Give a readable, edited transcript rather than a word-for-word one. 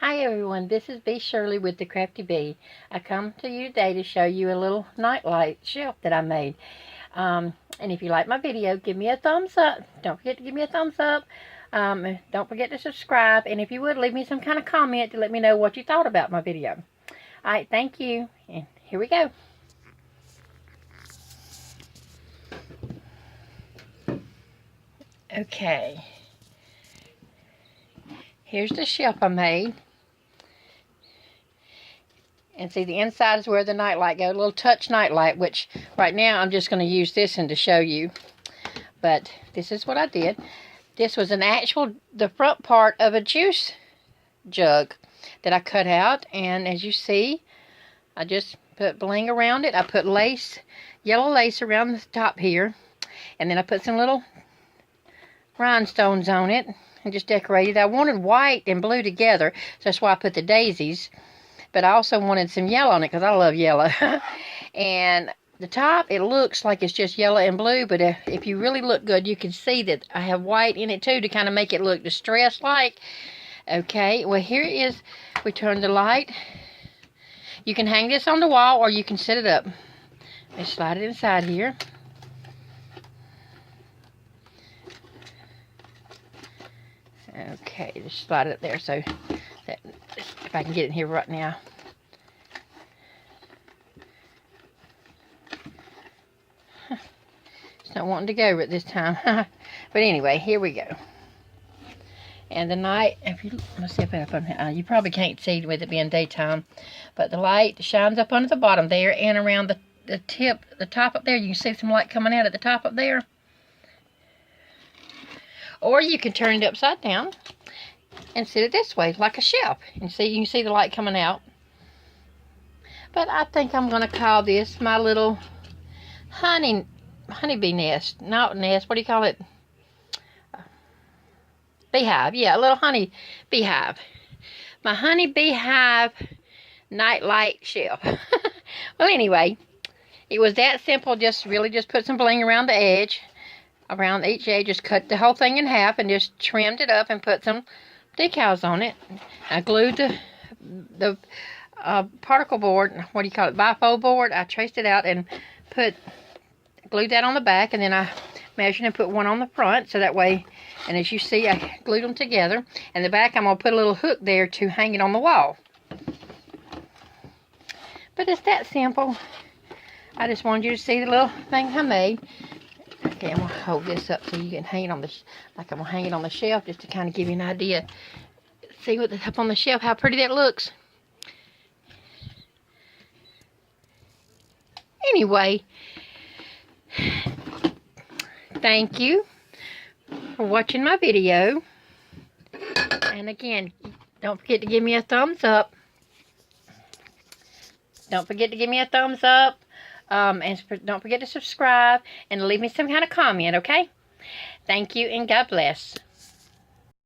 Hi everyone, this is Bee Shirley with the Crafty Bee. I come to you today to show you a little nightlight shelf that I made. And if you like my video, give me a thumbs up. Don't forget to give me a thumbs up. Don't forget to subscribe. And if you would, leave me some kind of comment to let me know what you thought about my video. Alright, thank you. And here we go. Okay. Here's the shelf I made. And see, the inside is where the nightlight goes, a little touch nightlight, which right now I'm just going to use this one to show you. But this is what I did. This was the front part of a juice jug that I cut out. And as you see, I just put bling around it. I put lace, yellow lace around the top here. And then I put some little rhinestones on it and just decorated. I wanted white and blue together, so that's why I put the daisies. But I also wanted some yellow on it because I love yellow. And the top, it looks like it's just yellow and blue, but if you really look good, you can see that I have white in it too to kind of make it look distressed-like. Okay, well here it is. We turn the light. You can hang this on the wall or you can set it up. Let's slide it inside here. Okay, just slide it up there so that if I can get it in here right now. It's not wanting to go at this time. But anyway, here we go. And the night, let's see if I put you probably can't see with it being daytime, but the light shines up under the bottom there and around the top up there. You can see some light coming out at the top up there. Or you can turn it upside down and set it this way, like a shelf. And see, you can see the light coming out. But I think I'm going to call this my little honeybee nest. Not nest, what do you call it? Beehive. Yeah, a little honey beehive. My honey beehive nightlight shelf. Well, anyway, it was that simple. Really just put some bling around the edge. Around each edge, just cut the whole thing in half and just trimmed it up and put some decals on it. I glued the particle board, what do you call it, bifold board. I traced it out and glued that on the back, and then I measured and put one on the front, so that way, and as you see, I glued them together. And the back, I'm going to put a little hook there to hang it on the wall. But it's that simple. I just wanted you to see the little thing I made. Okay, I'm going to hold this up so you can hang it on like I'm going to hang it on the shelf, just to kind of give you an idea. See what's up on the shelf, how pretty that looks. Anyway, thank you for watching my video. And again, don't forget to give me a thumbs up. Don't forget to give me a thumbs up. And don't forget to subscribe and leave me some kind of comment, okay? Thank you and God bless.